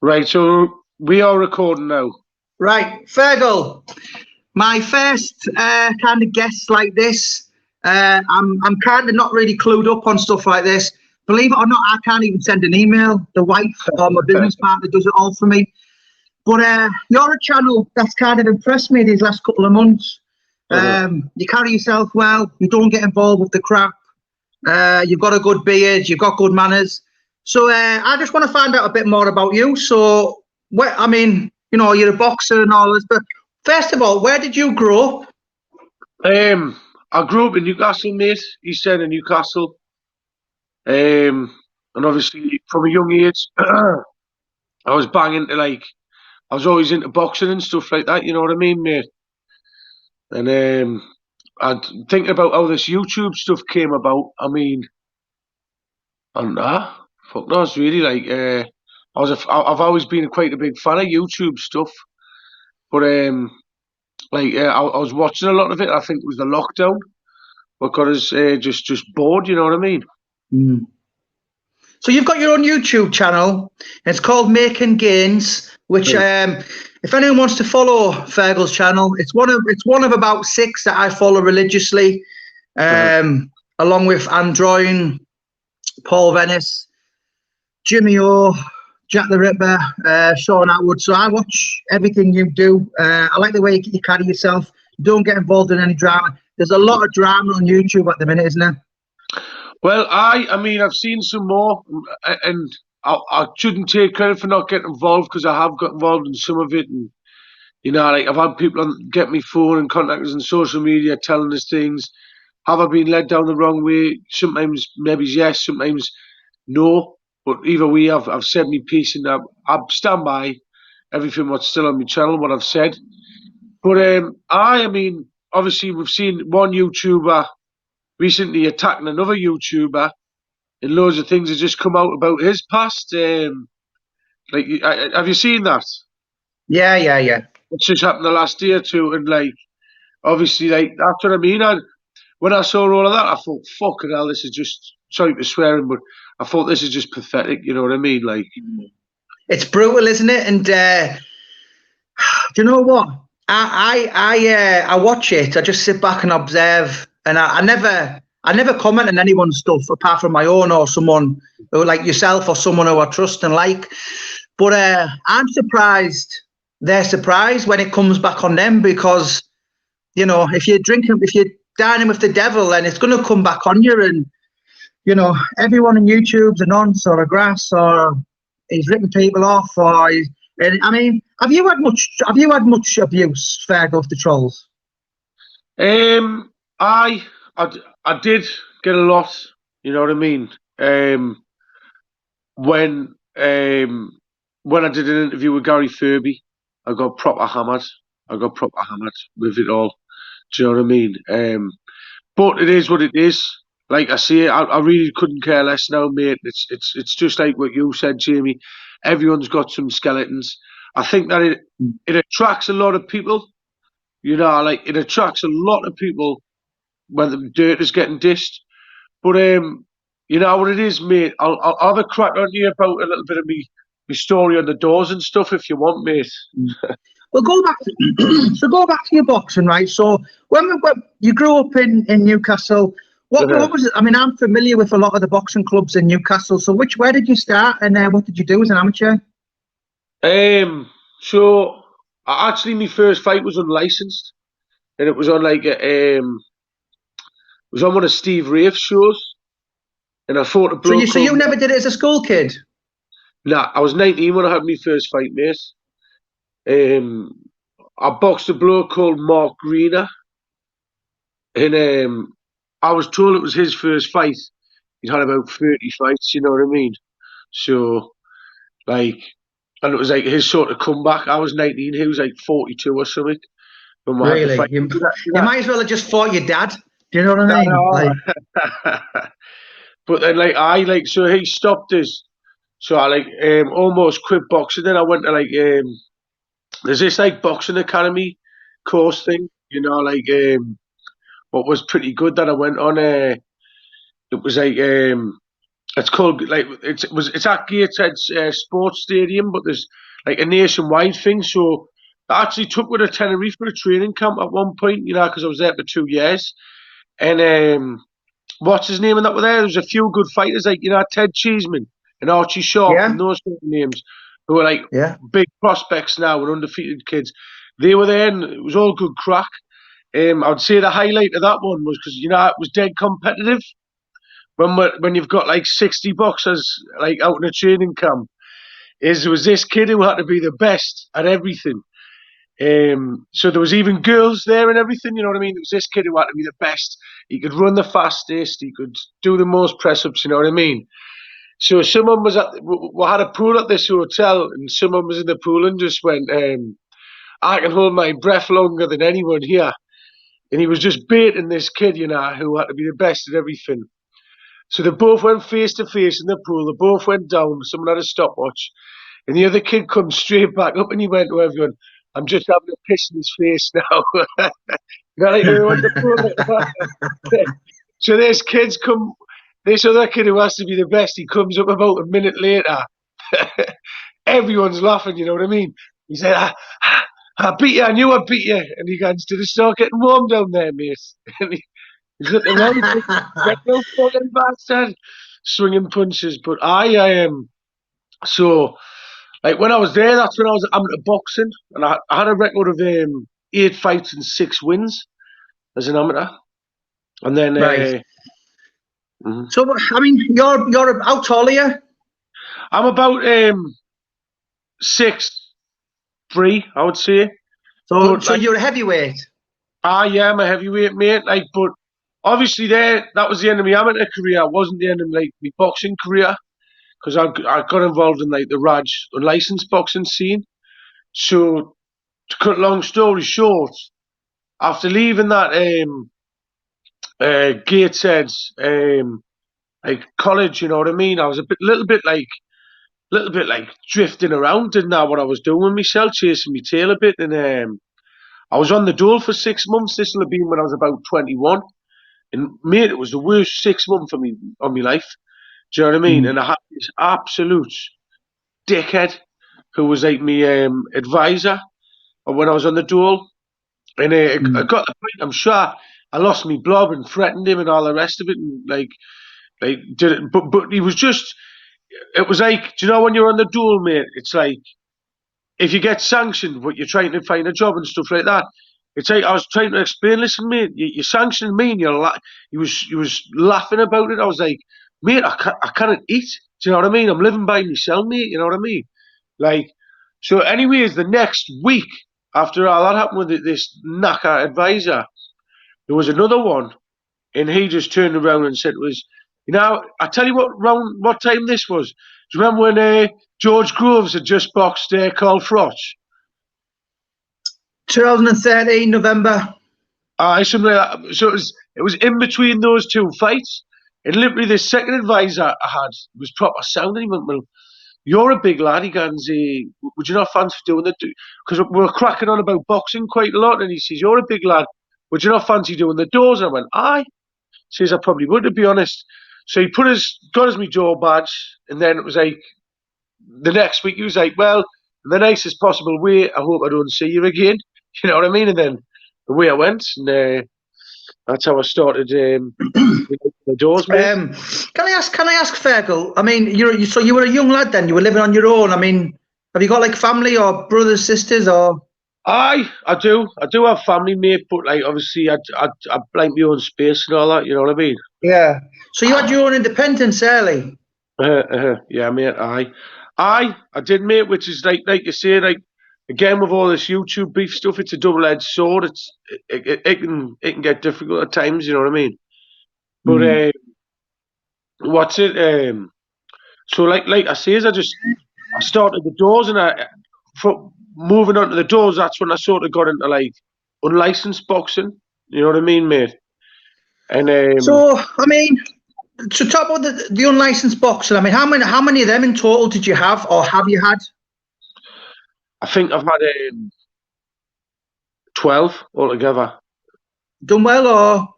Right, so we are recording now. Right, Fergal, my first kind of guest like this. I'm kind of not really clued up on stuff like this. Believe it or not, I can't even send an email. The wife or my business partner does it all for me. But you're a channel that's kind of impressed me these last couple of months. You carry yourself well. You don't get involved with the crap. You've got a good beard. You've got good manners. So I just want to find out a bit more about you. So, you're a boxer and all this, but first of all, where did you grow up? I grew up in Newcastle, mate. East End of Newcastle. And obviously from a young age, I was banging to I was always into boxing and stuff like that. You know what I mean, mate? And I'm thinking about how this YouTube stuff came about. I mean, and fuck knows really. I've always been quite a big fan of YouTube stuff, but I was watching a lot of it. I think it was the lockdown what got us just bored. You know what I mean? Mm. So you've got your own YouTube channel. It's called Making Gainz, which if anyone wants to follow Fergal's channel, it's one of about 6 that I follow religiously, along with Androin, Paul Venice, Jimmy O, Jack the Ripper, Sean Atwood. So I watch everything you do. I like the way you carry yourself. You don't get involved in any drama. There's a lot of drama on YouTube at the minute, isn't there? Well, I mean, I've seen some more, and I shouldn't take credit for not getting involved because I have got involved in some of it. And, you know, I've had people get me phone and contact us on social media telling us things. Have I been led down the wrong way? Sometimes maybe yes, sometimes no. But either way, I've said my piece, and I stand by everything what's still on my channel, what I've said. But I mean, obviously we've seen one YouTuber recently attacking another YouTuber, and loads of things have just come out about his past. Have you seen that? Yeah. It's just happened the last day or two, and obviously, that's what I mean. When I saw all of that, I thought, fucking hell, this is just, sorry for swearing, but I thought this is just pathetic. You know what I mean? It's brutal, isn't it? And do you know what? I watch it. I just sit back and observe, and I never comment on anyone's stuff apart from my own or someone who, like yourself, or someone who I trust and like. But I'm surprised. They're surprised when it comes back on them, because if you're dining with the devil, then it's going to come back on you. And everyone on YouTube's a nonce or a grass, or he's ripping people off, or I mean, have you had much abuse, Fergal, of the trolls? I did get a lot. You know what I mean? When I did an interview with Gary Furby, I got proper hammered. With it all. Do you know what I mean? But it is what it is. Like I say, I really couldn't care less now, mate. It's just like what you said, Jamie. Everyone's got some skeletons. I think that it attracts a lot of people. It attracts a lot of people when the dirt is getting dished. But you know what it is, mate. I'll have a crack on you about a little bit of me story on the doors and stuff if you want, mate. Well, go back to your boxing, right? So when you grew up in Newcastle, what was it? I mean, I'm familiar with a lot of the boxing clubs in Newcastle. So where did you start, and what did you do as an amateur? So actually, my first fight was unlicensed, and it was on it was on one of Steve Rafe's shows, and I fought a bloke. So you never did it as a school kid? Nah, I was 19 when I had my first fight, mate. I boxed a bloke called Mark Greener, and I was told it was his first fight. He'd had about 30 fights, you know what I mean? So, and it was his sort of comeback. I was 19, he was 42 or something. Really? You might as well have just fought your dad. Do you know what I mean? But then, so he stopped us. So I almost quit boxing. Then I went to there's this boxing academy course thing, what was pretty good that I went on. It was It's called like it's at Gateshead Sports Stadium, but there's like a nationwide thing. So I actually took with a Tenerife for a training camp at one point, because I was there for 2 years. And what's his name? And that were there. There was a few good fighters like Ted Cheeseman and Archie Sharp Yeah, and those sort of names who are like yeah, big prospects now and undefeated kids. They were there, and it was all good crack. I would say the highlight of that one was because it was dead competitive. When you've got like 60 boxers like out in a training camp, there was this kid who had to be the best at everything. So there was even girls there and everything. You know what I mean? There was this kid who had to be the best. He could run the fastest. He could do the most press ups. You know what I mean? So someone was we had a pool at this hotel, and someone was in the pool and just went, "I can hold my breath longer than anyone here." And he was just baiting this kid, who had to be the best at everything. So they both went face to face in the pool. They both went down. Someone had a stopwatch. And the other kid comes straight back up and he went to everyone, "I'm just having a piss in his face now." Like everyone in the pool. So this other kid who has to be the best, he comes up about a minute later. Everyone's laughing, you know what I mean? He said, I beat you, I knew I beat you. And he goes, "Did it start getting warm down there, mate?" And he's looking around, get no fucking bastard, swinging punches. But I am so like when I was there, that's when I was amateur boxing, and I had a record of 8 fights and 6 wins as an amateur. And then, right. mhm. So I mean, you're how tall are you? I'm about 6'3", I would say. So But so like, you're a heavyweight. yeah, I'm a heavyweight, mate. Like, but obviously that was the end of my amateur career. It wasn't the end of like my boxing career because I got involved in like the Raj unlicensed boxing scene. So to cut a long story short, after leaving that Gateshead like college, you know what I mean? I was little bit like drifting around, didn't know what I was doing with myself, chasing my tail a bit, and I was on the dole for 6 months. This will have been when I was about 21, and mate, it was the worst 6 months for me on my life. Do you know what I mean? Mm. And I had this absolute dickhead who was like my advisor when I was on the dole, and I Mm. got the point. I'm sure I lost my blob and threatened him and all the rest of it, and like did it, but he was just. It was like, do you know when you're on the dole, mate? It's like if you get sanctioned, but you're trying to find a job and stuff like that. It's like I was trying to explain. Listen, mate, you sanctioned me, and he was laughing about it. I was like, mate, I can't eat. Do you know what I mean? I'm living by myself, mate. You know what I mean? Like, so. Anyways, the next week after all that happened with this knacker advisor, there was another one, and he just turned around and said, "It was, I tell you what time this was. Do you remember when George Groves had just boxed Carl Froch? 2013 November. Something like that. So it was in between those two fights, and literally the second advisor I had was proper sounding. He went, "Well, you're a big lad." He goes, "Would you not fancy doing the?" Because we were cracking on about boxing quite a lot, and he says, "You're a big lad. Would you not fancy doing the doors?" I went, "Aye." Says, "I probably would, to be honest." So he got us my jaw badge, and then it was like the next week he was like, "Well, in the nicest possible way, I hope I don't see you again." You know what I mean? And then away I went, and that's how I started the doors, mate. Can I ask Fergal? I mean, so you were a young lad then. You were living on your own. I mean, have you got like family or brothers, sisters, or? I do. I do have family, mate, but like obviously I like my own space and all that. You know what I mean? Yeah. So you had your own independence early. Yeah, mate. I did, mate. Which is like you say, like again with all this YouTube beef stuff, it's a double-edged sword. It can get difficult at times. You know what I mean? But Mm. what's it? So like I say, I started the doors, and moving on to the doors. That's when I sort of got into like unlicensed boxing. You know what I mean, mate? And So I mean, to talk about the unlicensed boxing. I mean, how many of them in total did you have, or have you had? I think I've had 12 altogether. Done well, or?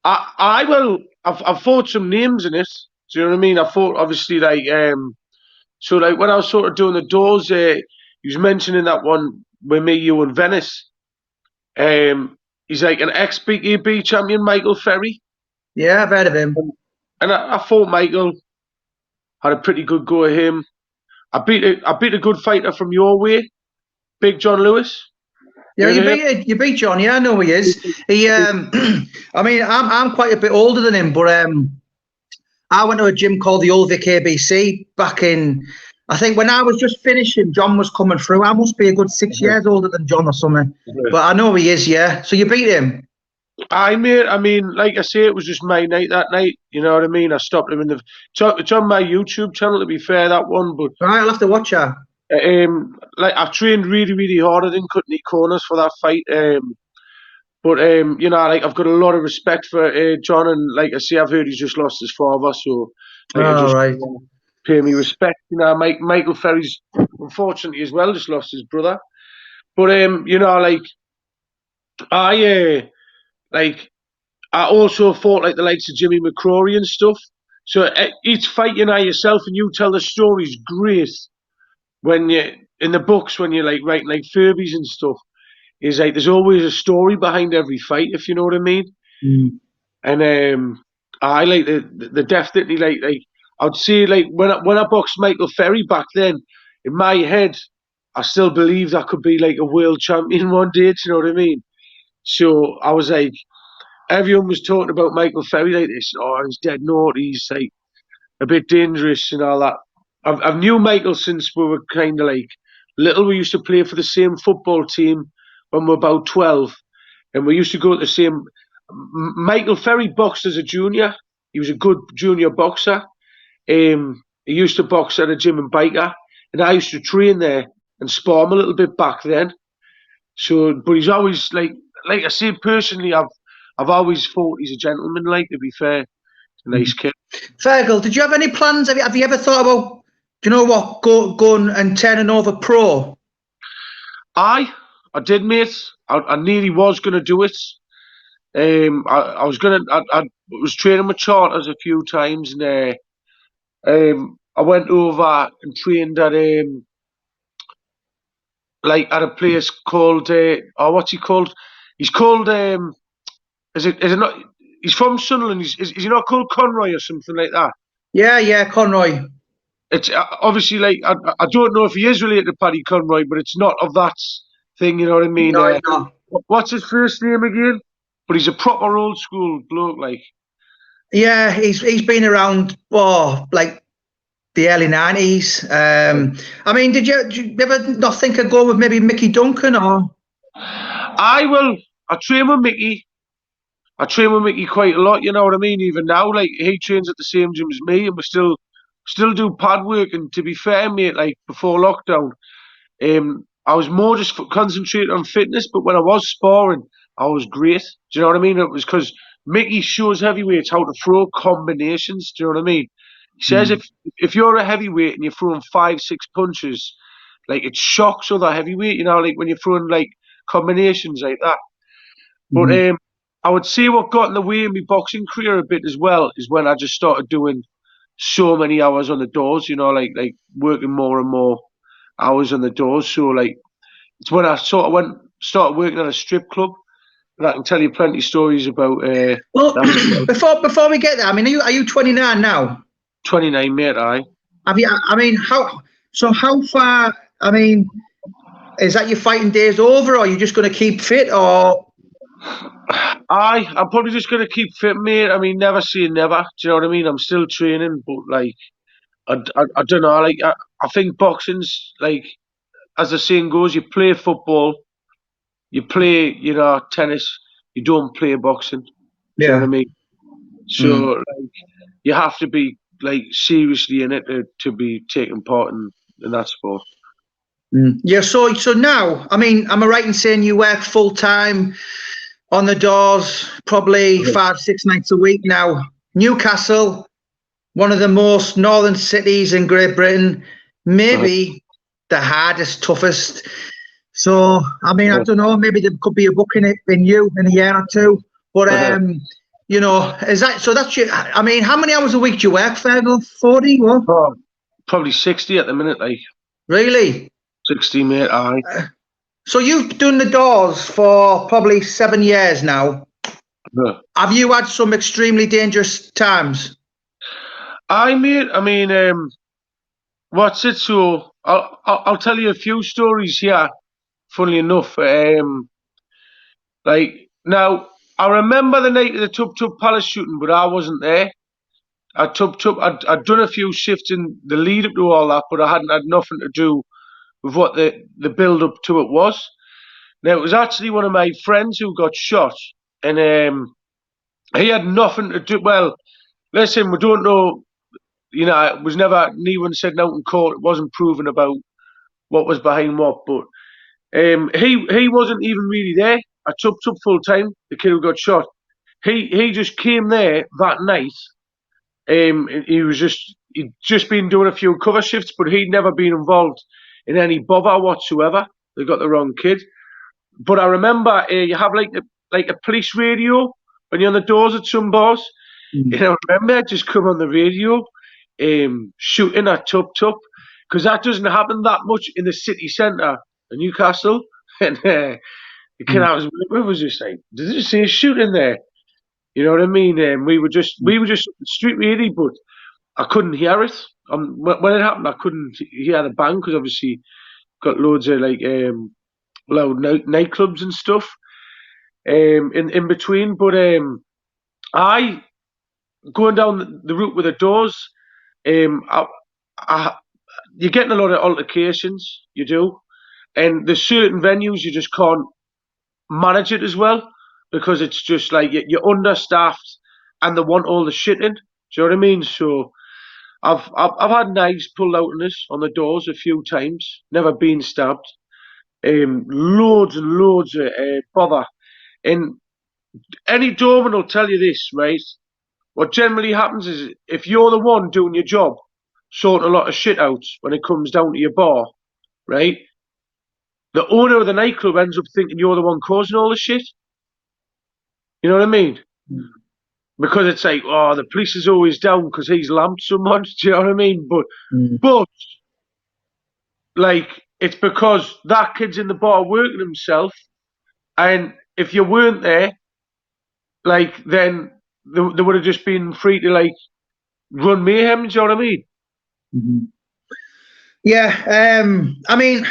I will. I've fought some names in it. Do you know what I mean? I thought obviously like so like when I was sort of doing the doors, he was mentioning that one with me, you and Venice. He's like an ex-BKB champion, Michael Ferry, Yeah, I've heard of him. and I thought Michael had a pretty good go at him. I beat a good fighter from your way, Big John Lewis. Yeah, you beat John. Yeah, I know he is. He, I mean, I'm quite a bit older than him, but I went to a gym called the Old Vic ABC back in. I think when I was just finishing, John was coming through. I must be a good 6 years older than John or something. But I know he is. Yeah. So you beat him. I mate, I mean, like I say, it was just my night that night. You know what I mean? I stopped him in the. It's on my YouTube channel. To be fair, that one, but All right, I'll have to watch her. like I trained really, really hard. I didn't cut any corners for that fight. But you know, like I've got a lot of respect for John, and like I say, I've heard he's just lost his father, so like I just Right. pay me respect. You know, Michael Ferry's unfortunately as well just lost his brother. But you know, I like I also fought like the likes of Jimmy McCrory and stuff. So each fight you know yourself and you tell the stories great when you in the books when you're like writing like Furbies and stuff. Is like there's always a story behind every fight, if you know what I mean. Mm. And I like the definitely like I'd say like when I boxed Michael Ferry back then, in my head, I still believed I could be like a world champion one day. Do you know what I mean? So I was like, everyone was talking about Michael Ferry like this. Oh, he's dead naughty. He's like a bit dangerous and all that. I've knew Michael since we were kind of like little. We used to play for the same football team when we were about 12, and we used to go to the same. Michael Ferry boxed as a junior. He was a good junior boxer. He used to box at a gym in Biker, and I used to train there and spar him a little bit back then. So, but he's always like I say personally, I've always thought he's a gentleman. Like to be fair, a nice kid. Fergal, did you have any plans? Have you ever thought about, do you know what, going and turning over pro? I did, mate. I nearly was going to do it. I was gonna. I was training with charters a few times, and I went over and trained at like at a place called oh, what's he called? He's called is it not? He's from Sunderland. Is he not called Conroy or something like that? Yeah, Conroy. It's obviously like I don't know if he is related to Paddy Conroy, but it's not of that thing. You know what I mean? No, he's not. What's his first name again? But he's a proper old school bloke, like. Yeah, he's been around like the early 90s. I mean, did you ever not think of going with maybe Mickey Duncan or? I train with Mickey. I train with Mickey quite a lot, you know what I mean? Even now, like he trains at the same gym as me, and we still do pad work. And to be fair, mate, like before lockdown, I was more just concentrated on fitness. But when I was sparring, I was great. Do you know what I mean? It was because Mickey shows heavyweights how to throw combinations. Do you know what I mean? He says if you're a heavyweight and you're throwing 5, 6 punches, like it shocks other heavyweight. You know, like when you're throwing like combinations like that. But I would say what got in the way of my boxing career a bit as well is when I just started doing so many hours on the doors, you know, like working more and more hours on the doors. So like it's when I sort of started working at a strip club, and I can tell you plenty of stories about. Well, before we get there, I mean, are you 29 now? 29, mate. Have you? I mean, how far? I mean, is that your fighting days over, or are you just going to keep fit, or? I'm probably just going to keep fit, mate. I mean, never say never. Do you know what I mean? I'm still training, but like, I don't know. Like, I think boxing's like, as the saying goes, you play football, you play, you know, tennis, you don't play boxing. Do you know what I mean? So, like, you have to be like seriously in it to be taking part in that sport. Yeah. So now, I mean, am I right in saying you work full time on the doors, probably 5, 6 nights a week now? Newcastle, one of the most northern cities in Great Britain, maybe the hardest, toughest. So, I mean, I don't know, maybe there could be a book in you in a year or two. But you know, is that so? That's your. I mean, how many hours a week do you work, Fergal? 40? What? Oh, probably 60 at the minute, like Really? 60, mate. Aye. So you've done the doors for probably 7 years now. Yeah. Have you had some extremely dangerous times? Aye, mate. I mean, what's it? So I'll tell you a few stories here. Funnily enough, like now I remember the night of the Tub Tub Palace shooting, but I wasn't there. At Tub Tub, I'd done a few shifts in the lead up to all that, but I hadn't had nothing to do with what the build up to it was. Now it was actually one of my friends who got shot, and he had nothing to do. Well, listen, we don't know. You know, it was never anyone said out in court. It wasn't proven about what was behind what, but he wasn't even really there. I took full time. The kid who got shot, he just came there that night. He'd just been doing a few cover shifts, but he'd never been involved in any bother whatsoever. They got the wrong kid. But I remember you have like a police radio when you're on the doors at some bars. Mm. And I remember I just come on the radio, shooting at Tup Tup, because that doesn't happen that much in the city centre of Newcastle. And the kid I was with was just like, did you see a shooting there? You know what I mean? We were just street radio, but I couldn't hear it. When it happened, I couldn't hear the bang because obviously got loads of like loud nightclubs and stuff in between. But I going down the route with the doors. You're getting a lot of altercations. You do, and there's certain venues you just can't manage it as well because it's just like you're understaffed and they want all the shit in. Do you know what I mean? So I've had knives pulled out on the doors a few times. Never been stabbed. Loads and loads of bother. And any doorman will tell you this, right? What generally happens is if you're the one doing your job, sorting a lot of shit out when it comes down to your bar, right? The owner of the nightclub ends up thinking you're the one causing all the shit. You know what I mean? Mm. Because it's like, oh, the police is always down because he's lamped someone. Do you know what I mean? But like, it's because that kid's in the bar working himself, and if you weren't there, like, then they would have just been free to like run mayhem. Do you know what I mean? Mm-hmm. Yeah, I mean,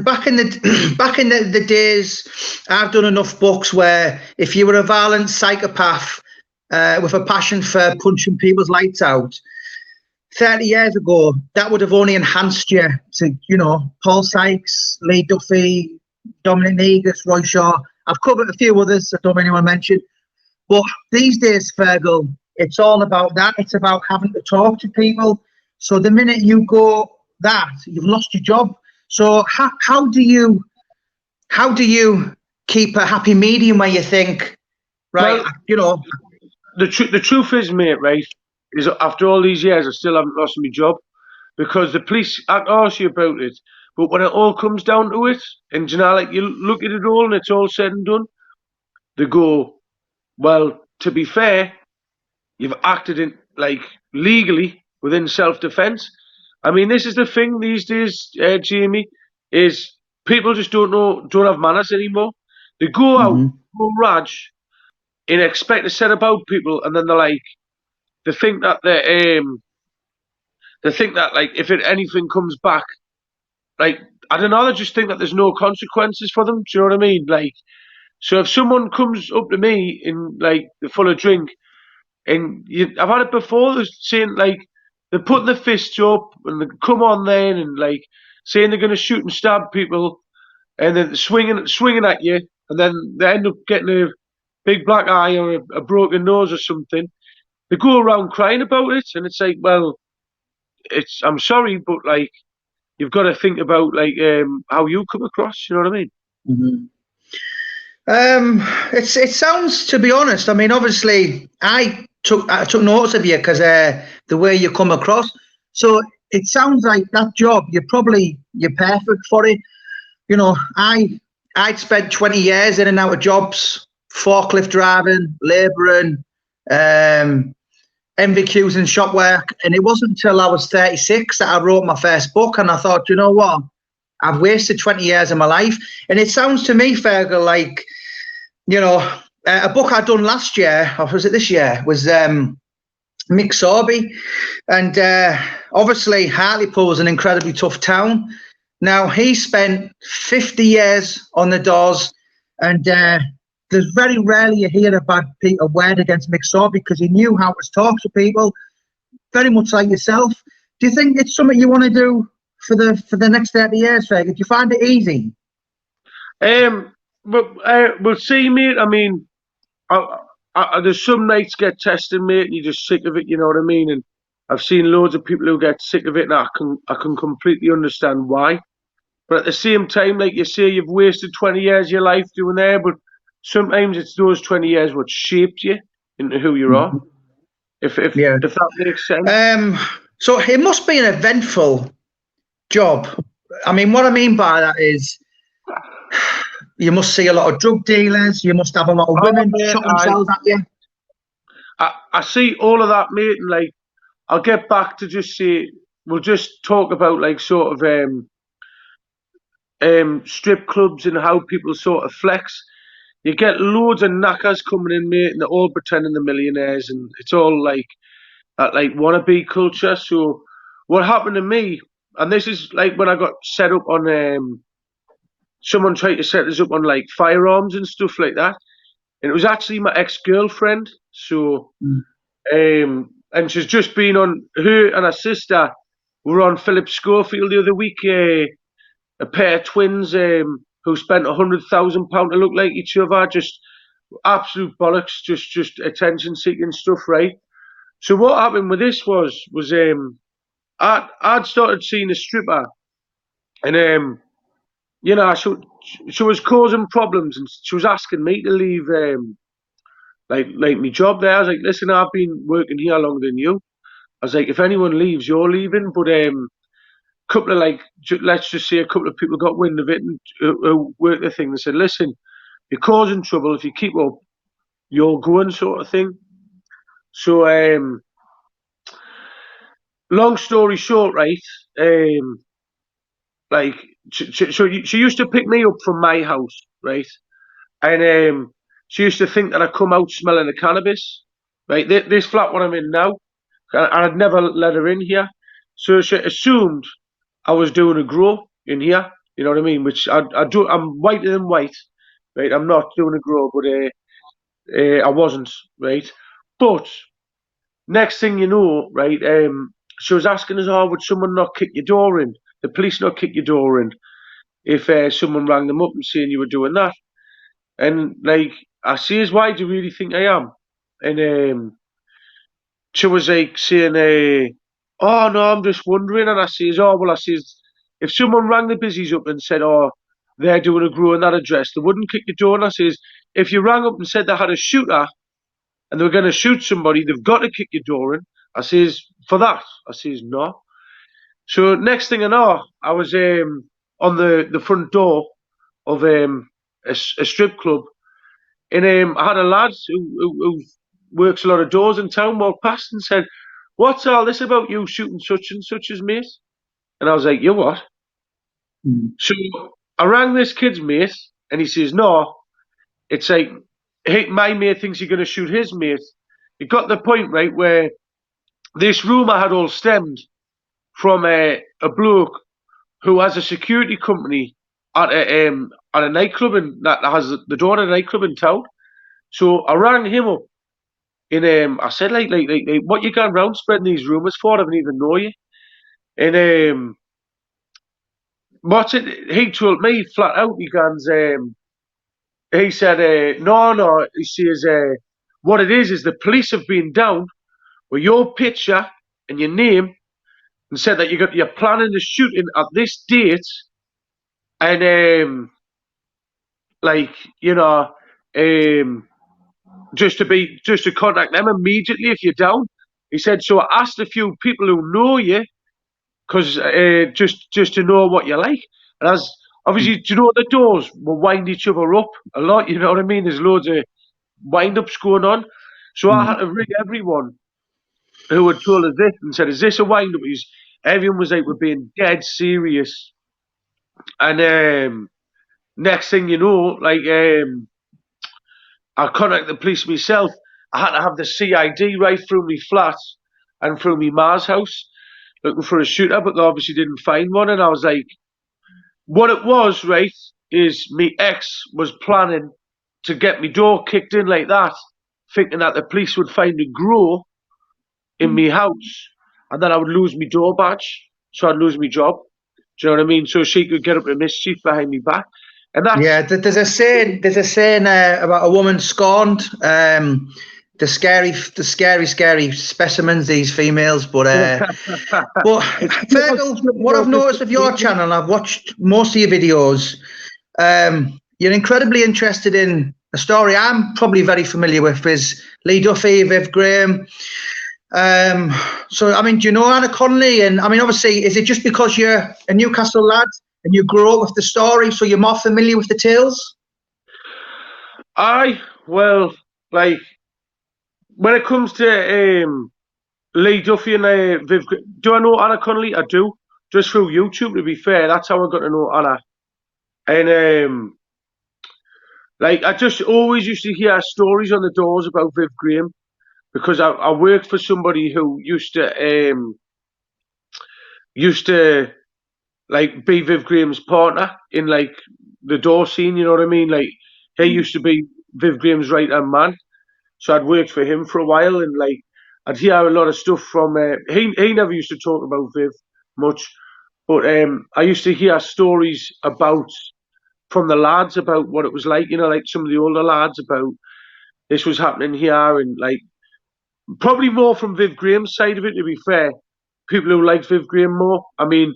back in the days, I've done enough books where if you were a violent psychopath with a passion for punching people's lights out, 30 years ago, that would have only enhanced you to, you know, Paul Sykes, Lee Duffy, Dominic Negus, Roy Shaw. I've covered a few others I don't anyone mention. But these days, Fergal, it's all about that. It's about having to talk to people. So the minute you go that, you've lost your job. So how do you keep a happy medium where you think, right, well, you know? The truth is, mate, right, is after all these years, I still haven't lost my job because the police ask you about it. But when it all comes down to it, and you know, like you look at it all and it's all said and done, they go, well, to be fair, you've acted in like legally within self-defense. I mean, this is the thing these days, Jamie, is people just don't have manners anymore. They go out, go rage, and expect to set about people, and then they think that like if anything comes back, like I don't know, they just think that there's no consequences for them. Do you know what I mean? Like, so if someone comes up to me in like they're full of drink, and I've had it before, they're saying like they're putting their fists up and they come on then and like saying they're going to shoot and stab people, and then swinging at you, and then they end up getting a big black eye or a broken nose or something. They go around crying about it, and it's like, well, I'm sorry, but like you've got to think about like how you come across. You know what I mean? It sounds, to be honest, I mean, obviously, I took notice of you because the way you come across. So it sounds like that job, you're perfect for it. You know, I'd spent 20 years in and out of jobs, forklift driving, labouring, MVQs in shop work. And it wasn't until I was 36 that I wrote my first book. And I thought, you know what? I've wasted 20 years of my life. And it sounds to me, Fergal, like, you know, a book I'd done last year, or was it this year, was Mick Sorby. And obviously, Hartlepool is an incredibly tough town. Now, he spent 50 years on the doors, and there's very rarely you hear a word against Mick Sorby because he knew how to talk to people, very much like yourself. Do you think it's something you want to do for the next 30 years, Fergus? Do you find it easy? We'll see, mate. I mean, there's some nights get tested, mate, and you're just sick of it. You know what I mean? And I've seen loads of people who get sick of it, and I can completely understand why. But at the same time, like you say, you've wasted 20 years of your life doing that. But sometimes it's those 20 years what shaped you into who you are. If that makes sense. So it must be an eventful job. I mean, what I mean by that is you must see a lot of drug dealers. You must have a lot of women shot themselves at you. I see all of that, mate, and like I'll get back to just say we'll just talk about like sort of strip clubs and how people sort of flex. You get loads of knackers coming in, mate, and they're all pretending they're millionaires, and it's all like that like wannabe culture. So what happened to me, and this is like when I got set up on someone tried to set us up on like firearms and stuff like that. And it was actually my ex-girlfriend. So and she's just been on, her and her sister were on Philip Schofield the other week, a pair of twins who spent £100,000 to look like each other, just absolute bollocks, just attention seeking stuff, right? So what happened with this was I'd started seeing a stripper, and you know, she was causing problems, and she was asking me to leave like my job there. I was like, listen, I've been working here longer than you. I was like, if anyone leaves, you're leaving. But couple of like, let's just say a couple of people got wind of it and who worked the thing. They said, listen, you're causing trouble. If you keep up, you're going, sort of thing. So long story short, right? Like, she used to pick me up from my house, right? And she used to think that I come out smelling of cannabis, right? This flat what I'm in now, and I'd never let her in here, so she assumed I was doing a grow in here. You know what I mean? Which I do. I'm whiter than white, right? I'm not doing a grow, but I wasn't, right? But next thing you know, right? She was asking us, "Oh, would someone not kick your door in? The police not kick your door in if someone rang them up and saying you were doing that?" And like I says, "Why do you really think I am?" And she was like saying, "Oh no, I'm just wondering." And I says, "Oh well," I says, "if someone rang the busies up and said, oh, they're doing a grow in that address, they wouldn't kick your door." And I says, "If you rang up and said they had a shooter and they were going to shoot somebody, they've got to kick your door in." I says, "For that?" I says, "No." So next thing I know, I was on the front door of a strip club, and I had a lad who works a lot of doors in town walk past and said, "What's all this about you shooting such and such as mate?" And I was like, "You what?" So I rang this kid's mate, and he says, "No, it's like, hey, my mate thinks you're going to shoot his mate." It got the point, right, where this rumour had all stemmed from a bloke who has a security company at a nightclub that has the door at a nightclub in town. So I rang him up, and I said, like, what you going around spreading these rumours for? I don't even know you. And he told me flat out, he said, no, he says, what it is the police have been down with your picture and your name and said that you're planning the shooting at this date, and like, you know, just to contact them immediately if you're down. He said, so I asked a few people who know you, because just to know what you're like. And as obviously, do you know, the doors will wind each other up a lot. You know what I mean? There's loads of wind ups going on. So I had to ring everyone who had told us this and said, "Is this a wind up?" Everyone was like, "We're being dead serious." And next thing you know, I contacted the police myself. I had to have the CID right through my flat and through my ma's house looking for a shooter, but they obviously didn't find one. And I was like, what it was, right, is me ex was planning to get me door kicked in like that, thinking that the police would find a grow in me house and then I would lose my door badge, so I'd lose my job. Do you know what I mean? So she could get up to mischief behind me back. And that's there's a saying. There's a saying about a woman scorned. The scary specimens, these females. But Fergal, what I've noticed of your channel, I've watched most of your videos. You're incredibly interested in a story I'm probably very familiar with, is Lee Duffy, Viv Graham. So, I mean, do you know Anna Connolly? And I mean, obviously, is it just because you're a Newcastle lad and you grew up with the story, so you're more familiar with the tales? Well, like, when it comes to Lee Duffy and Viv, do I know Anna Connolly? I do, just through YouTube. To be fair, that's how I got to know Anna. And like, I just always used to hear stories on the doors about Viv Graham because I worked for somebody who used to like be Viv Graham's partner in like the door scene. You know what I mean? Like, he used to be Viv Graham's right hand man. So I'd worked for him for a while, and like I'd hear a lot of stuff from. He never used to talk about Viv much, but I used to hear stories about from the lads about what it was like. You know, like some of the older lads about this was happening here, and like probably more from Viv Graham's side of it. To be fair, people who liked Viv Graham more. I mean,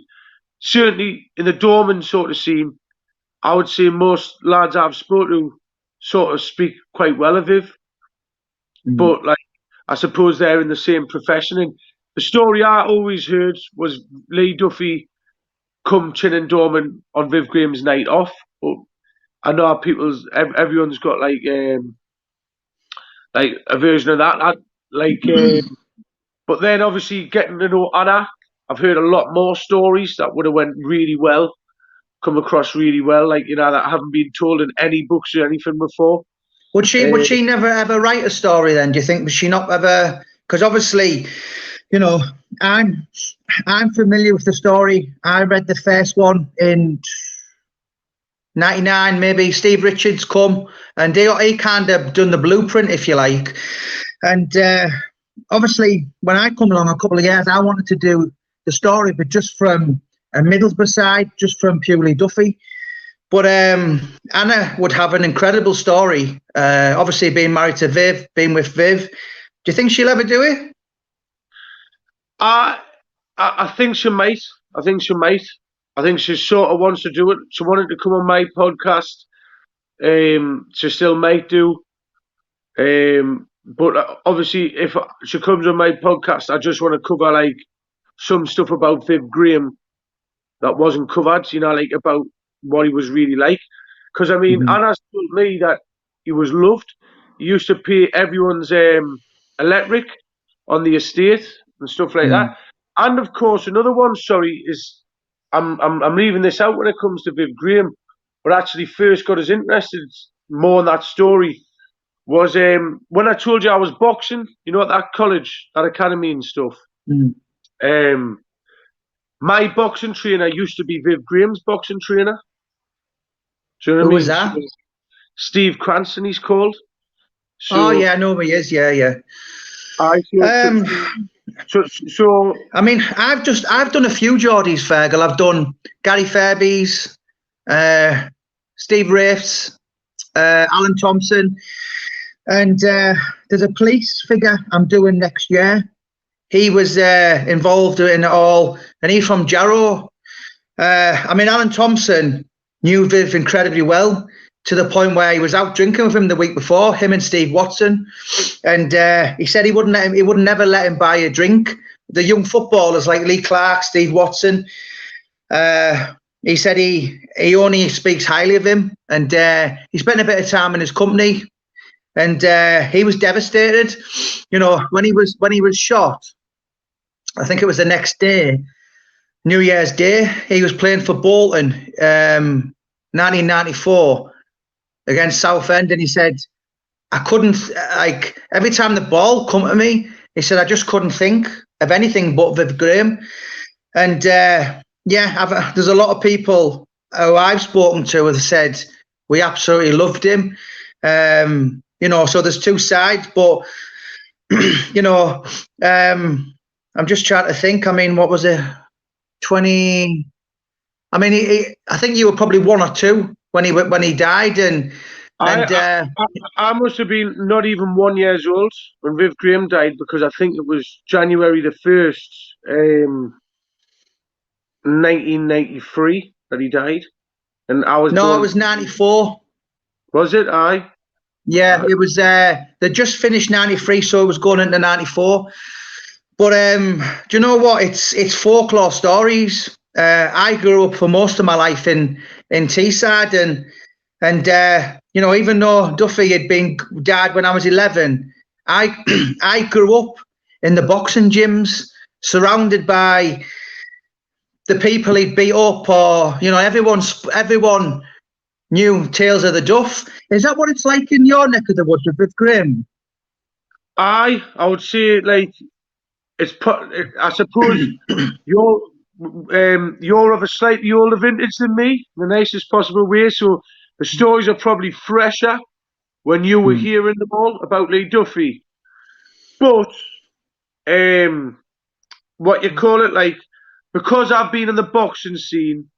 certainly in the Dorman sort of scene, I would say most lads I've spoken to sort of speak quite well of Viv. But like, I suppose they're in the same profession. And the story I always heard was Lee Duffy come Chin Dorman on Viv Graham's night off. But I know everyone's got like a version of that. But then obviously getting to know Anna, I've heard a lot more stories that would have went really well, come across really well, like, you know, that haven't been told in any books or anything before. Would she never ever write a story then? Do you think? Was she not ever? Because obviously, you know, I'm familiar with the story. I read the first one in '99, maybe. Steve Richards come and he kind of done the blueprint, if you like. And obviously, when I come along a couple of years, I wanted to do the story, but just from a Middlesbrough side, just from purely Duffy. But Anna would have an incredible story. Obviously, being married to Viv, being with Viv. Do you think she'll ever do it? I think she might. I think she might. I think she sort of wants to do it. She wanted to come on my podcast. She still might do. But obviously, if she comes on my podcast, I just want to cover like some stuff about Viv Graham that wasn't covered. You know, like about what he was really like. Because I mean, Anna's told me that he was loved. He used to pay everyone's electric on the estate and stuff like that. And of course, another one. Sorry, is I'm leaving this out when it comes to Viv Graham. But actually, first got us interested more in that story was when I told you I was boxing. You know, at that college, that academy and stuff. My boxing trainer used to be Viv Graham's boxing trainer. Do you know what I mean? Who was that? Steve Cranston, he's called. So, oh yeah, I know who he is. Yeah. So I mean, I've done a few Geordies, Fergal. I've done Gary Fairbies, Steve Rafes, Alan Thompson, and there's a police figure I'm doing next year. He was involved in it all, and he's from Jarrow. I mean, Alan Thompson knew Viv incredibly well, to the point where he was out drinking with him the week before, him and Steve Watson, and he said he would never let him buy a drink. The young footballers like Lee Clark, Steve Watson, he said he only speaks highly of him, and he spent a bit of time in his company. and he was devastated. You know, when he was shot, I think it was the next day, New Year's Day. He was playing for Bolton, 1994 against Southend, and he said, I couldn't, like, every time the ball come to me, he said, I just couldn't think of anything but Viv Graham. And there's a lot of people who I've spoken to have said we absolutely loved him. You know, so there's two sides, but you know, I'm just trying to think. I mean, what was it? 20. I mean, I think you were probably one or two when he died, and I must have been not even 1 year old when Viv Graham died, because I think it was January the 1st, 1993 that he died, and I was born. It was 94. Was it? Aye. Yeah, it was. They just finished 93, so it was going into 94. But do you know what? It's folklore stories. I grew up for most of my life in Teesside, and you know, even though Duffy had died when I was 11, I grew up in the boxing gyms, surrounded by the people he'd beat up, or you know, everyone knew Tales of the Duff. Is that what it's like in your neck of the woods with Graham? I would say, like, I suppose you're of a slightly older vintage than me, in the nicest possible way. So the stories are probably fresher when you were hearing them all about Lee Duffy. But what you call it, like, because I've been in the boxing scene,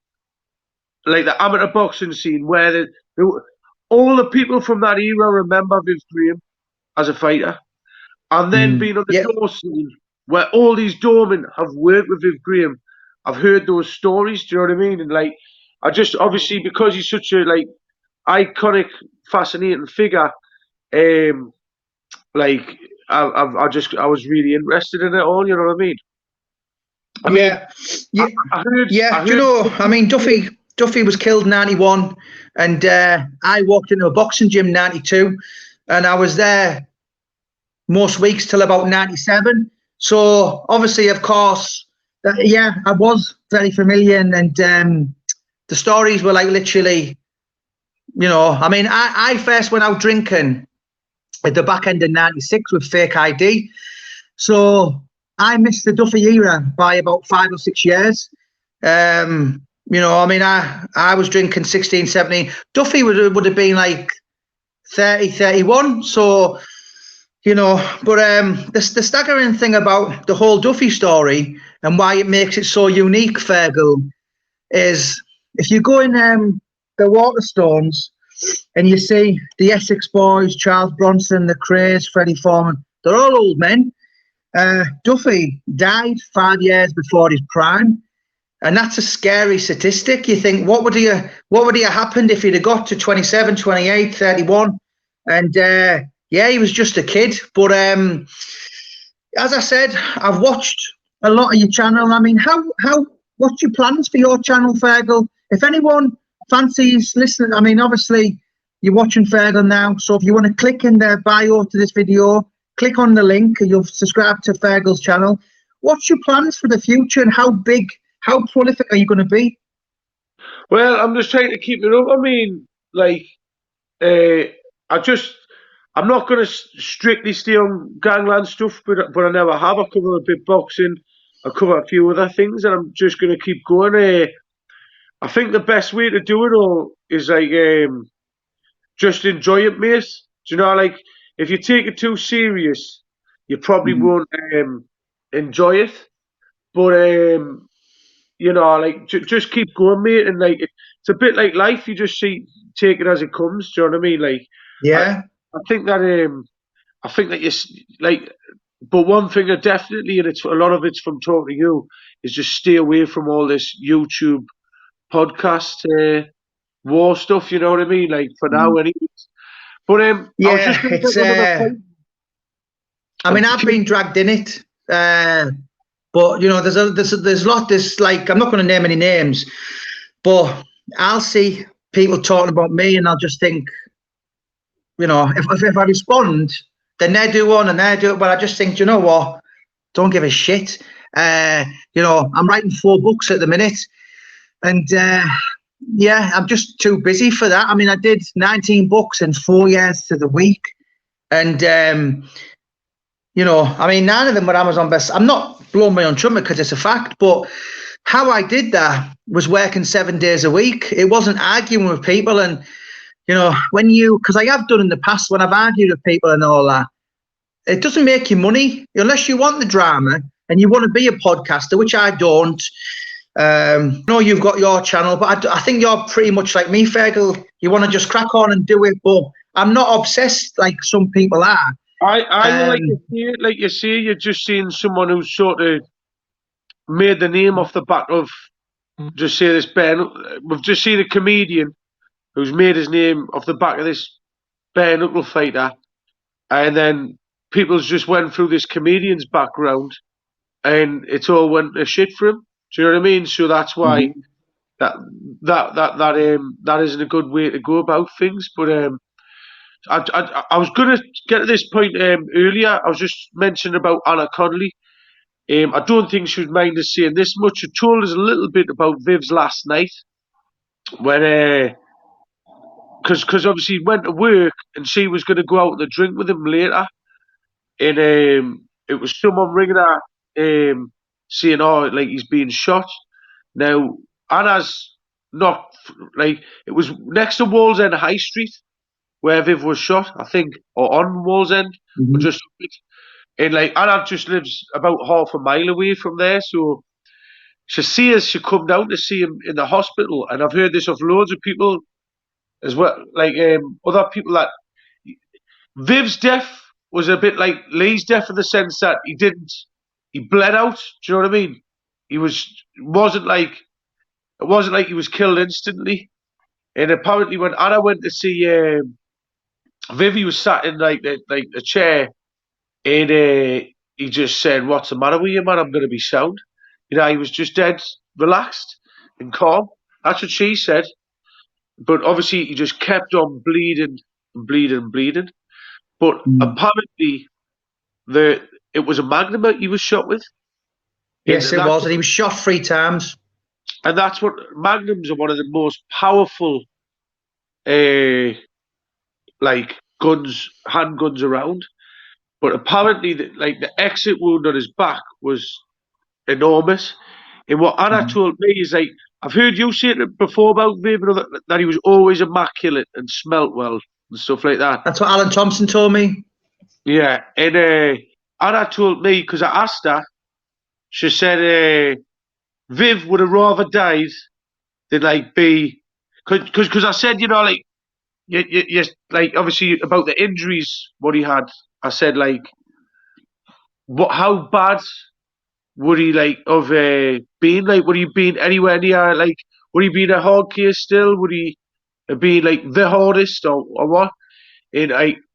like the amateur boxing scene, where all the people from that era remember Viv Graham as a fighter, and then being on the door scene where all these doormen have worked with Viv Graham. I've heard those stories. Do you know what I mean? And like, I just, obviously, because he's such a like iconic, fascinating figure, like I was really interested in it all. You know what I mean? I heard, you know, I mean, Duffy was killed in 91, and I walked into a boxing gym in 92, and I was there most weeks till about 97. So obviously, of course, I was very familiar, and the stories were like literally, you know, I mean, I first went out drinking at the back end of 96 with fake ID. So I missed the Duffy era by about 5 or 6 years. You know, I mean, I was drinking 16, 17. Duffy would have been like 30, 31. So, you know, but the staggering thing about the whole Duffy story and why it makes it so unique, Fergal, is if you go in the Waterstones and you see the Essex Boys, Charles Bronson, the Crays, Freddie Foreman, they're all old men. Duffy died 5 years before his prime, and that's a scary statistic. You think, what would have happened if he'd have got to 27, 28, 31? And he was just a kid. But as I said, I've watched a lot of your channel. I mean, what's your plans for your channel, Fergal? If anyone fancies listening, I mean, obviously you're watching Fergal now, so if you want to click in the bio to this video, click on the link and you'll subscribe to Fergal's channel. What's your plans for the future, and how prolific are you going to be? Well, I'm just trying to keep it up. I mean, like, I'm not going to strictly stay on gangland stuff, but I never have. I cover a bit boxing, I cover a few other things, and I'm just going to keep going. I think the best way to do it all is like just enjoy it, mate. Do you know, like, if you take it too serious, you probably won't enjoy it. But you know, like, just keep going, mate. And like, it's a bit like life. You just take it as it comes. Do you know what I mean? Like, yeah, I think that you like. But one thing that definitely, and a lot of it's from talking to you, is just stay away from all this YouTube podcast war stuff. You know what I mean? Like, for now, anyways. But I was just going to another point. I mean, I've been dragged in it, but you know, there's like, I'm not going to name any names, but I'll see people talking about me, and I'll just think, if I respond, then they do one and they do it. But I just think, you know what? Don't give a shit. I'm writing 4 books at the minute, and I'm just too busy for that. I mean, I did 19 books in 4 years to the week, and none of them were Amazon best. I'm not blowing my own trumpet because it's a fact, but how I did that was working 7 days a week. It wasn't arguing with people, and because I have done in the past when I've argued with people and all that, it doesn't make you money unless you want the drama and you want to be a podcaster, which I don't. You've got your channel, but I think you're pretty much like me, Fergal. You want to just crack on and do it, but I'm not obsessed like some people are. Like you say, you're just seeing someone who's sort of made the name off the back of, just say this we've just seen a comedian who's made his name off the back of this bare knuckle fighter, and then people's just went through this comedian's background, and it's all went to shit for him. Do you know what I mean? So that's why that isn't a good way to go about things. But I was going to get to this point earlier. I was just mentioning about Anna Connolly. I don't think she would mind us saying this much. She told us a little bit about Viv's last night, when because obviously he went to work and she was going to go out and drink with him later, and it was someone ringing her saying, "Oh, like he's being shot." Now Anna's not it was next to Wallsend High Street where Viv was shot, I think, or on Wallsend, or just. And Anna just lives about half a mile away from there, so she come down to see him in the hospital, and I've heard this of loads of people as well, other people, that Viv's death was a bit like Lee's death in the sense that he bled out. Do you know what I mean? It wasn't like he was killed instantly. And apparently, when Anna went to see Viv, he was sat in a chair. And he just said, "What's the matter with you, man? I'm going to be sound." He was just dead relaxed and calm. That's what she said. But obviously, he just kept on bleeding and bleeding and bleeding. But apparently, it was a Magnum that he was shot with. Yes, it was. And he was shot 3 times. And that's what Magnums are, one of the most powerful, handguns around. But apparently, the exit wound on his back was enormous. And what Anna told me is, I've heard you say it before about Viv, that he was always immaculate and smelt well and stuff like that. That's what Alan Thompson told me. Yeah, and Anna told me, because I asked her, she said Viv would have rather died than be, because I said, you obviously about the injuries what he had. I said, how bad would he have been? Would he been anywhere near? Would he be in a hard case still? Would he have been the hardest or what? And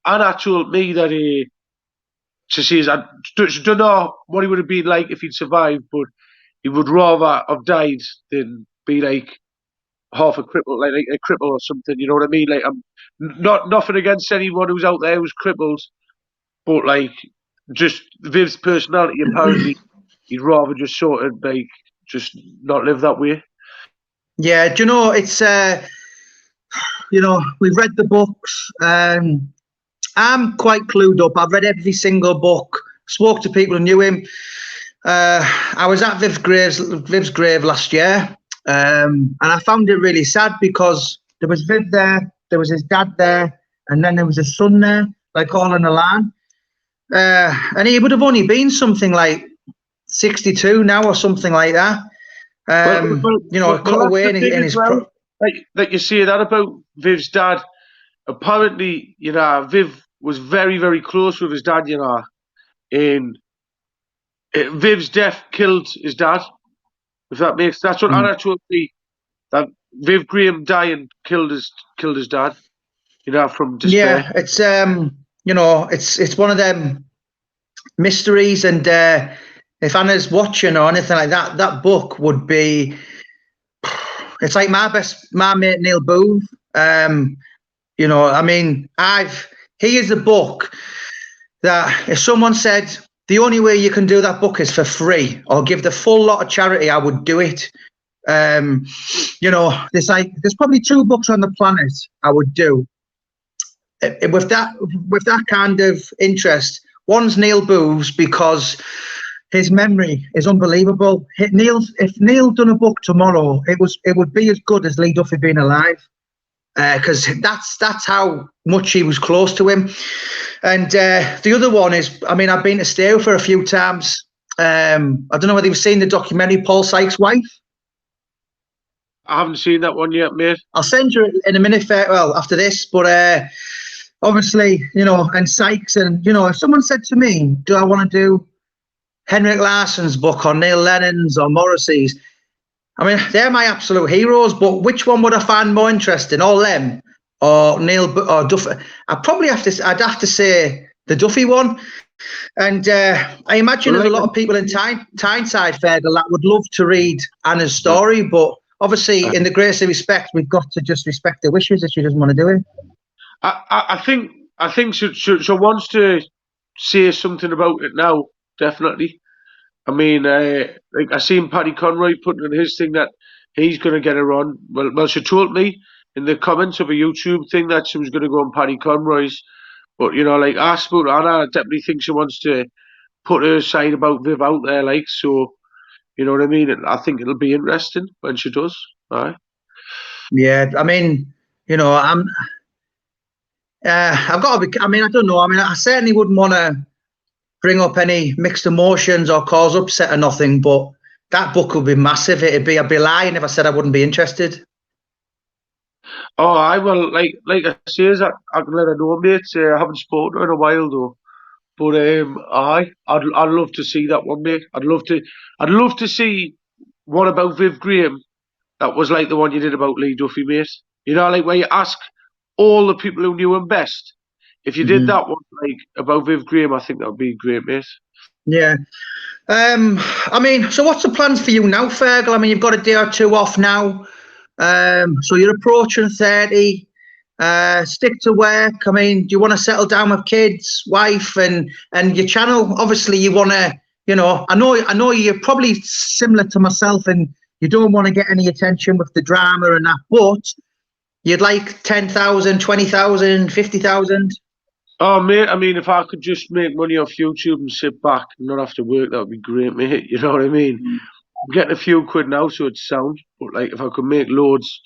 Anna told me that she says, she don't know what he would have been like if he'd survived, but he would rather have died than be half a cripple, like a cripple or something. You know what I mean? I'm nothing against anyone who's out there who's crippled. But just Viv's personality, apparently, he'd rather just sort of just not live that way. Yeah, do you know, it's we've read the books. I'm quite clued up. I've read every single book. Spoke to people who knew him. I was at Viv's grave last year, and I found it really sad because there was Viv there, there was his dad there, and then there was his son there, all in a line. And he would have only been something like 62 now or something like that. Cut away in his... Like you say that about Viv's dad. Apparently, Viv was very, very close with his dad, and Viv's death killed his dad. If that makes... That's what Anna told me, that Viv Graham dying killed his dad, from despair. Yeah, it's... it's one of them mysteries, and if Anna's watching or anything like that, that book would be, it's like my mate Neil Booth. I've he is a book that if someone said the only way you can do that book is for free or give the full lot of charity, I would do it. There's probably 2 books on the planet I would do with that kind of interest. One's Neil Booth's, because his memory is unbelievable. If Neil done a book tomorrow, it would be as good as Lee Duffy being alive, because that's how much he was close to him. And the other one is, I've been to Stew for a few times. I don't know whether you've seen the documentary Paul Sykes' Wife. I haven't seen that one yet, mate. I'll send you it in a minute, after this. But obviously, and Sykes, and if someone said to me, do I want to do Henrik Larsson's book or Neil Lennon's or Morrissey's? They're my absolute heroes, but which one would I find more interesting? All them or Neil or Duffy? I'd have to say the Duffy one. And I imagine there's a lot of people in Tyneside, Fergal, that would love to read Anna's story, but obviously, in the greatest of respect, we've got to just respect the wishes if she doesn't want to do it. I think she wants to say something about it now, definitely. I seen Paddy Conroy putting in his thing that he's going to get her on. Well, she told me in the comments of a YouTube thing that she was going to go on Paddy Conroy's. But, I spoke to Anna, I definitely think she wants to put her side about Viv out there, so, you know what I mean? I think it'll be interesting when she does, right? Yeah, I've got to be, I don't know. I certainly wouldn't want to bring up any mixed emotions or cause upset or nothing, but that book would be massive. I'd be lying if I said I wouldn't be interested. Oh, I will. Like I say, I can let her know, mate. I haven't spoken to her in a while though, but I'd love to see that one, mate. I'd love to see one about Viv Graham that was like the one you did about Lee Duffy, mate. Where you ask all the people who knew him best. If you did that one, about Viv Graham, I think that would be great, mate. Yeah. So what's the plans for you now, Fergal? You've got a day or 2 off now. So you're approaching 30. Stick to work. Do you want to settle down with kids, wife, and your channel? Obviously, you want to. I know you're probably similar to myself, and you don't want to get any attention with the drama and that, but you'd like 10,000, 20,000, 50,000. Oh, mate, if I could just make money off YouTube and sit back and not have to work, that would be great, mate. You know what I mean? I'm getting a few quid now, so it's sound. But, if I could make loads,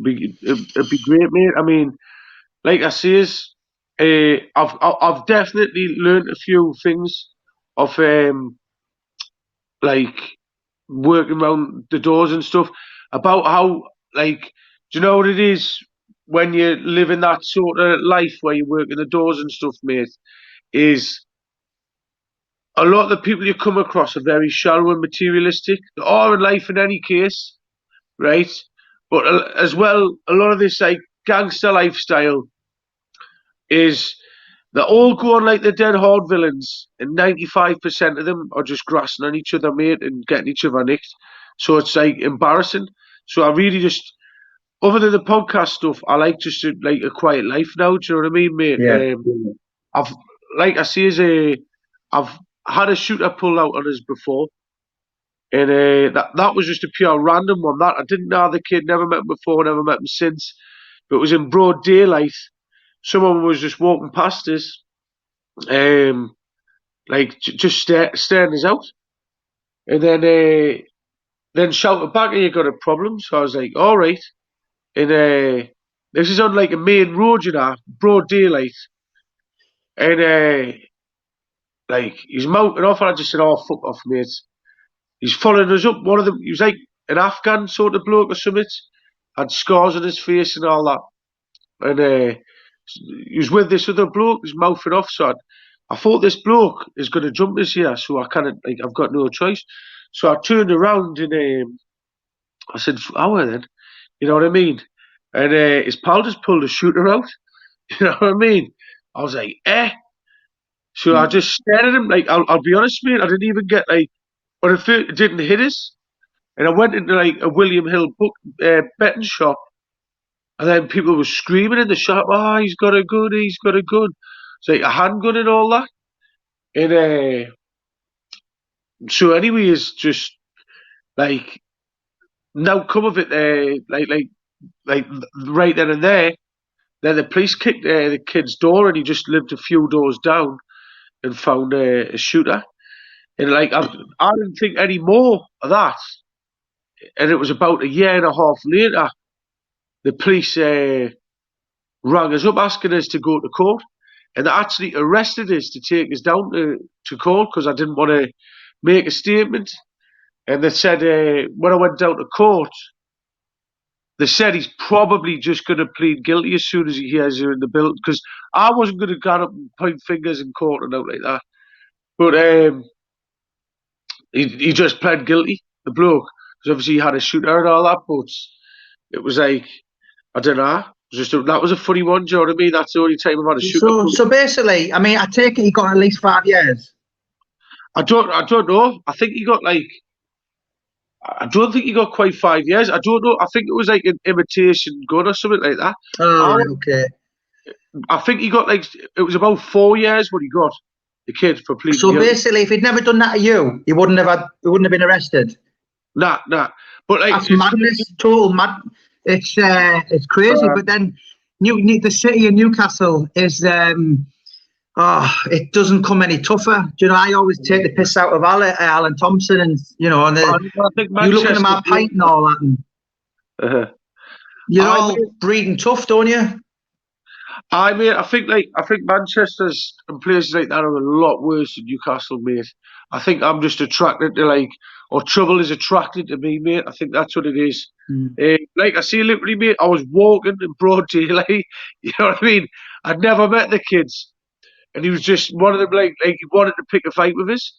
it'd be great, mate. Like I say, I've definitely learned a few things of, working around the doors and stuff, about how, do you know what it is? When you live in that sort of life where you work in the doors and stuff, mate, is a lot of the people you come across are very shallow and materialistic. They are in life in any case, right? But as well, a lot of this gangster lifestyle is they all go on like the dead hard villains, and 95% of them are just grassing on each other, mate, and getting each other nicked. So it's embarrassing. So I really just, other than the podcast stuff, I like just a quiet life now. Do you know what I mean, mate? Yeah. I've had a shooter pulled out on us before, and that was just a pure random one. That I didn't know the kid, never met him before, never met him since. But it was in broad daylight. Someone was just walking past us, just staring us out, and then shouted back, "Hey, you got a problem?" So I was like, "All right." And this is on a main road, broad daylight. And he's mounting off, and I just said, "Oh, fuck off, mate." He's following us up. One of them, he was like an Afghan sort of bloke or something, had scars on his face and all that. And he was with this other bloke, he's mouthing off. So I thought this bloke is going to jump us here, so I can't, I've got no choice. So I turned around and I said, "How then?" You know what I mean? And his pal just pulled a shooter out. You know what I mean? I was like, eh? So I just stared at him. I'll be honest, mate, I didn't even get but it didn't hit us. And I went into a William Hill book betting shop, And then people were screaming in the shop, "Oh, he's got a gun, he's got a gun." It's like a handgun and all that. And so anyway, it's just like now come of it, like right then and there. Then the police kicked the kid's door, and he just lived a few doors down and found a shooter. And like I didn't think any more of that. And it was about a year and a half later, the police rang us up asking us to go to court, and they actually arrested us to take us down to court because I didn't want to make a statement. And they said when I went down to court, they said he's probably just going to plead guilty as soon as he hears you're in the building, because I wasn't going to get up and point fingers in court and out like that. But he just pled guilty, the bloke, because obviously he had a shooter and all that. But it was like, I don't know. That was a funny one. Do you know what I mean? That's the only time I've had a shooter. So basically, I mean, I take it he got at least 5 years. I don't know. I think he got like. I don't think he got quite 5 years. I don't know. I think it was like an imitation gun or something like that. Oh, right, okay. I think he got like, it was about 4 years what he got, the kid, for pleading So guilty. basically, if he'd never done that to you, he wouldn't have been arrested. Nah. But like, that's madness, total mad. It's crazy. But then, the city of Newcastle is it doesn't come any tougher. Do you know, I always take the piss out of Alan Thompson, and you know, and you look at him at pint and all that, and you're all breeding tough, don't you? I think Manchester's and places like that are a lot worse than Newcastle, mate. I think I'm just attracted to or trouble is attracted to me, mate. I think that's what it is. Like I see, literally, mate, I was walking in broad daylight. You know what I mean? I'd never met the kids, and he was just one of them. Like he wanted to pick a fight with us.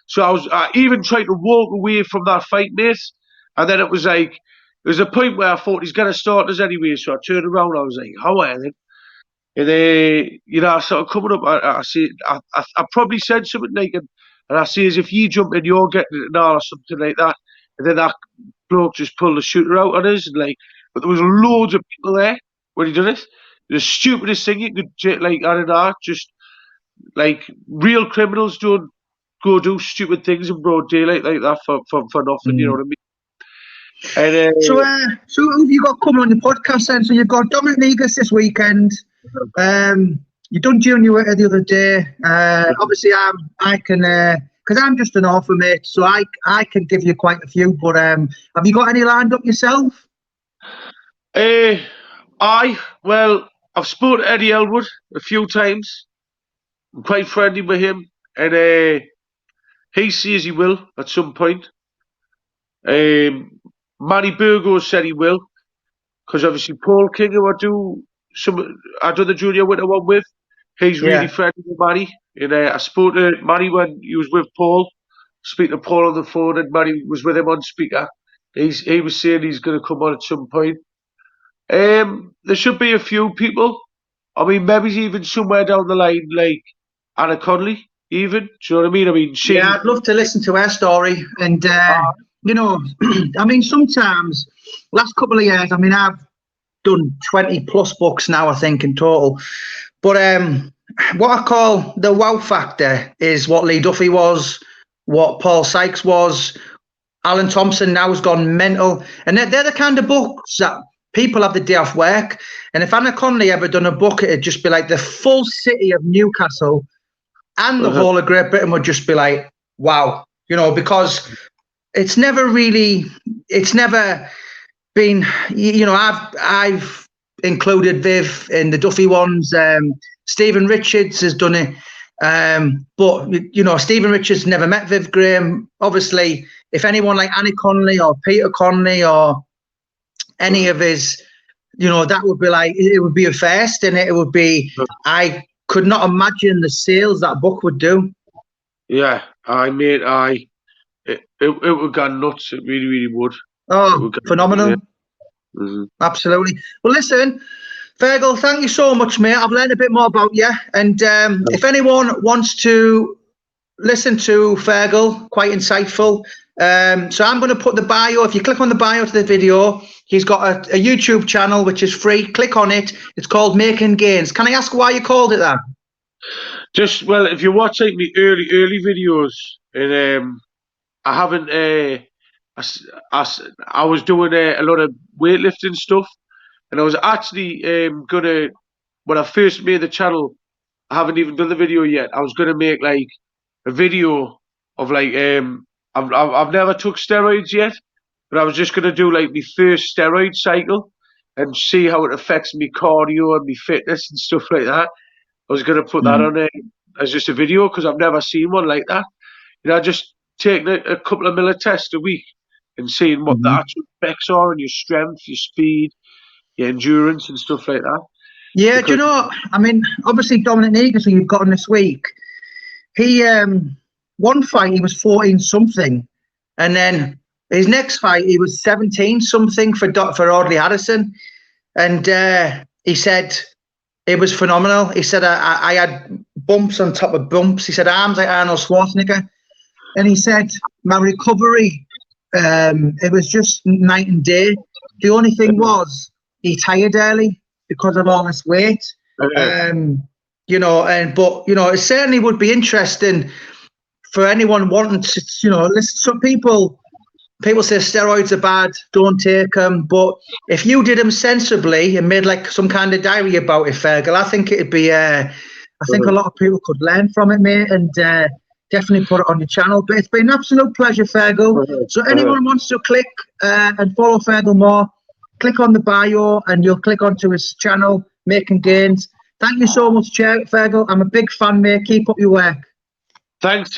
So I even tried to walk away from that fight, mate. And then it was a point where I thought he's gonna start us anyway. So I turned around. I was like, "How are they?" And I started coming up. I probably said something like, and I see as if you jump in, you're getting it now or something like that. And then that bloke just pulled the shooter out on us, and but there was loads of people there when he did it. The stupidest thing you could I don't know, just like real criminals don't go do stupid things in broad daylight like that for nothing. You know what I mean? And, so who have you got coming on the podcast then? So you've got Dominic Negus this weekend. You done Junior the other day. Obviously, I can because I'm just an author, mate. So I can give you quite a few. But have you got any lined up yourself? I've spoken to Eddie Elwood a few times. I'm quite friendly with him, and he says he will at some point. Manny Burgos said he will, because obviously Paul King, who I do the Junior Winter one with, he's really friendly with Manny. And I spoke to Manny when he was with Paul, speaking to Paul on the phone, and Manny was with him on speaker. He was saying he's going to come on at some point. There should be a few people. I mean, maybe even somewhere down the line, like Anna Conley, even. Do you know what I mean? I mean, I'd love to listen to her story. And, you know, I mean, sometimes, last couple of years, I mean, I've done 20 plus books now, I think, in total. But what I call the wow factor is what Lee Duffy was, what Paul Sykes was. Alan Thompson now has gone mental. And they're the kind of books that people have the day off work. And if Anna Conley ever done a book, it'd just be like the full city of Newcastle and the whole of Great Britain would just be like, wow, you know, because it's never been, you know, I've included Viv in the Duffy ones. Stephen Richards has done it. But, you know, Stephen Richards never met Viv Graham. Obviously, if anyone like Annie Conley or Peter Conley or any of his, you know, that would be like, it would be a first, and it would be, I could not imagine the sales that book would do. Yeah, it would go nuts. It really, really would. Oh, phenomenal. Yeah. Mm-hmm. Absolutely. Well, listen, Fergal, thank you so much, mate. I've learned a bit more about you. And if anyone wants to listen to Fergal, quite insightful. So I'm going to put the bio. If you click on the bio to the video, he's got a YouTube channel which is free. Click on it. It's called Making Gains. Can I ask why you called it that? Just, well, if you watch like my early videos, and I haven't, I was doing a lot of weightlifting stuff, and I was actually gonna, when I first made the channel, I haven't even done the video yet. I was gonna make like a video of like, I've never took steroids yet, but I was just gonna do like my first steroid cycle and see how it affects me cardio and me fitness and stuff like that. I was gonna put that on there as just a video because I've never seen one like that. You know, just taking a couple of milli tests a week and seeing what the actual effects are on your strength, your speed, your endurance, and stuff like that. Yeah, do you know? I mean, obviously Dominic Negus, who you've got on this week, he one fight he was 14 something, and then his next fight he was 17 something for Audley Addison, and he said it was phenomenal. He said I had bumps on top of bumps. He said arms like Arnold Schwarzenegger, and he said my recovery, it was just night and day. The only thing was he tired early because of all this weight. You know, but you know, it certainly would be interesting for anyone wanting to, you know, listen. Some people say steroids are bad, don't take them. But if you did them sensibly and made like some kind of diary about it, Fergal, I think it'd be. I think a lot of people could learn from it, mate, and definitely put it on your channel. But it's been an absolute pleasure, Fergal. So anyone wants to click and follow Fergal more, click on the bio and you'll click onto his channel, Making Gains. Thank you so much, Fergal. I'm a big fan, mate. Keep up your work. Thanks,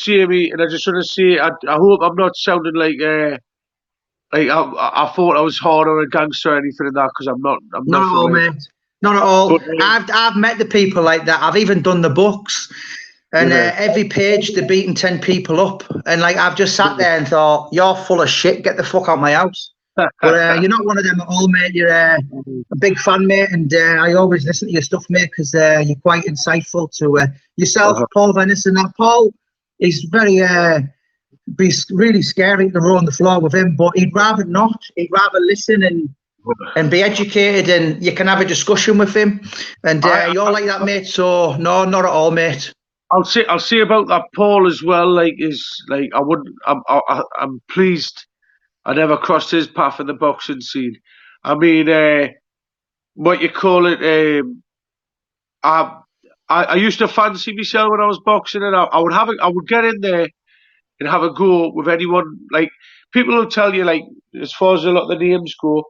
Jamie. And I just want to say, I hope I'm not sounding like I thought I was hard or a gangster or anything in that, because I'm not. Not at all, mate. Not at all. But, I've met the people like that. I've even done the books, and every page they're beating 10 people up, and like I've just sat there and thought, you're full of shit. Get the fuck out of my house. But you're not one of them at all, mate. You're a big fan, mate, and I always listen to your stuff, mate, because you're quite insightful to yourself, Paul Venison. Now, Paul is very, be really scary to roll on the floor with him, but he'd rather not. He'd rather listen and be educated, and you can have a discussion with him. And you're like that, mate. So no, not at all, mate. I'll say about that, Paul, as well. Like, I'm pleased I never crossed his path in the boxing scene. I mean, what you call it? I used to fancy myself when I was boxing, and I would get in there and have a go with anyone. Like, people will tell you, like, as far as a lot of the names go,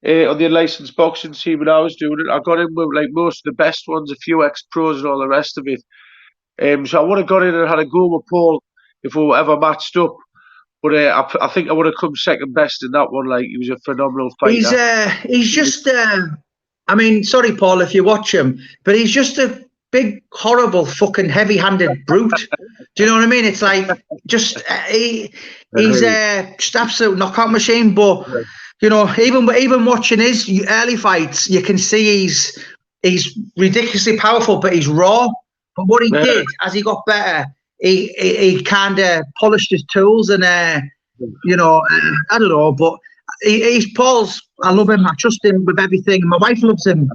on the licensed boxing scene when I was doing it, I got in with like most of the best ones, a few ex-pros and all the rest of it. So I would have got in and had a go with Paul if we were ever matched up. But I think I would have come second best in that one. Like, he was a phenomenal fighter. He's just, I mean, sorry, Paul, if you watch him, but he's just a big, horrible, fucking heavy-handed brute. Do you know what I mean? It's like, just, he's just absolute knockout machine. But, you know, even watching his early fights, you can see he's ridiculously powerful, but he's raw. But what he did, as he got better, he kind of polished his tools, and you know, I don't know, but he's Paul's. I love him. I trust him with everything. My wife loves him.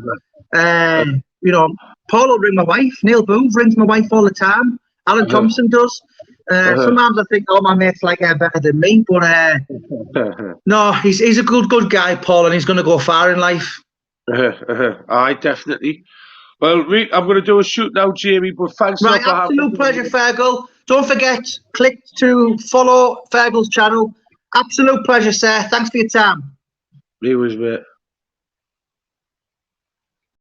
You know, Paul will ring my wife. Neil Booth rings my wife all the time. Alan Thompson does. Sometimes I think, oh, my mate's like better than me, but no, he's a good guy, Paul, and he's going to go far in life. Aye, definitely. Well, I'm going to do a shoot now, Jamie, but thanks a lot for having me. Absolute pleasure, Fergal. Don't forget, click to follow Fergal's channel. Absolute pleasure, sir. Thanks for your time. It was, mate.